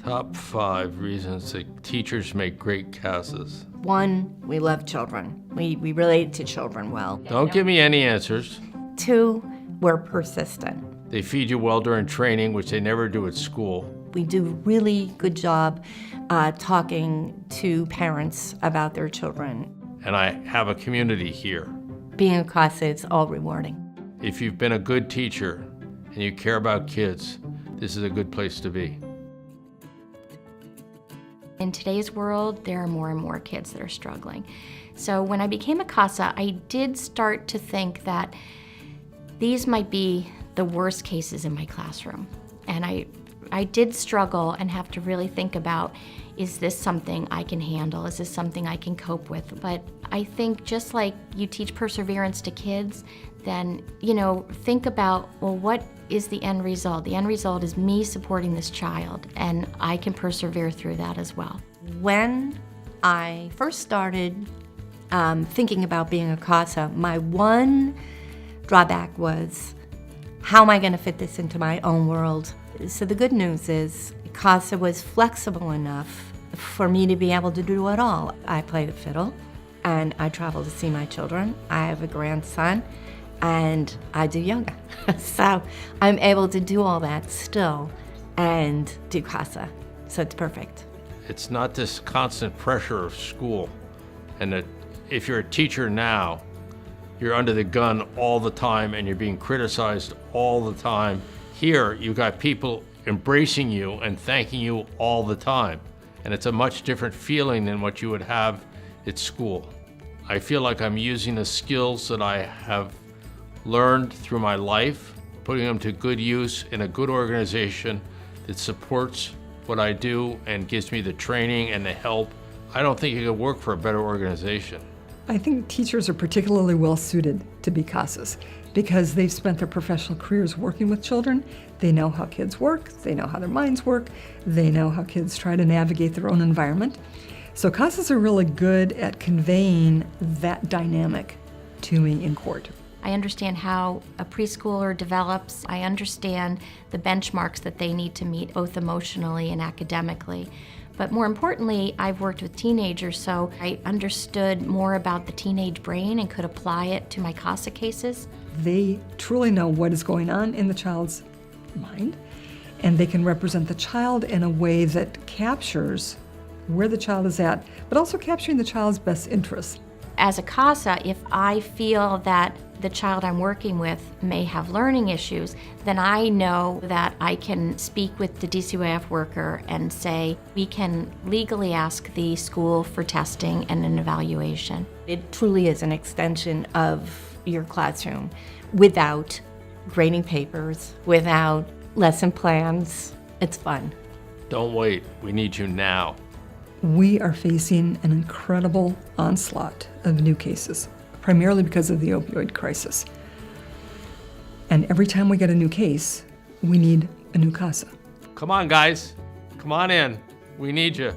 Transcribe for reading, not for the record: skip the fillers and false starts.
Top 5 reasons that teachers make great CASAs. 1, we love children. We relate to children well. Don't give me any answers. 2, we're persistent. They feed you well during training, which they never do at school. We do a really good job talking to parents about their children. And I have a community here. Being a CASA is all rewarding. If you've been a good teacher and you care about kids, this is a good place to be. In today's world, there are more and more kids that are struggling. So when I became a CASA, I did start to think that these might be the worst cases in my classroom. And I did struggle and have to really think about, is this something I can handle? Is this something I can cope with? But I think just like you teach perseverance to kids, then, think about, well, what is the end result? The end result is me supporting this child, and I can persevere through that as well. When I first started thinking about being a CASA, my one drawback was, how am I going to fit this into my own world? So the good news is CASA was flexible enough for me to be able to do it all. I play the fiddle, and I travel to see my children. I have a grandson, and I do yoga. So I'm able to do all that still and do CASA. So it's perfect. It's not this constant pressure of school. And that if you're a teacher now, you're under the gun all the time and you're being criticized all the time. Here, you've got people embracing you and thanking you all the time. And it's a much different feeling than what you would have at school. I feel like I'm using the skills that I have learned through my life, putting them to good use in a good organization that supports what I do and gives me the training and the help. I don't think you could work for a better organization. I think teachers are particularly well suited to be CASAs because they've spent their professional careers working with children. They know how kids work, they know how their minds work, they know how kids try to navigate their own environment. So CASAs are really good at conveying that dynamic to me in court. I understand how a preschooler develops. I understand the benchmarks that they need to meet, both emotionally and academically. But more importantly, I've worked with teenagers, so I understood more about the teenage brain and could apply it to my CASA cases. They truly know what is going on in the child's mind, and they can represent the child in a way that captures where the child is at, but also capturing the child's best interests. As a CASA, if I feel that the child I'm working with may have learning issues, then I know that I can speak with the DCYF worker and say, we can legally ask the school for testing and an evaluation. It truly is an extension of your classroom without grading papers, without lesson plans. It's fun. Don't wait, we need you now. We are facing an incredible onslaught of new cases, primarily because of the opioid crisis. And every time we get a new case, we need a new CASA. Come on, guys. Come on in. We need you.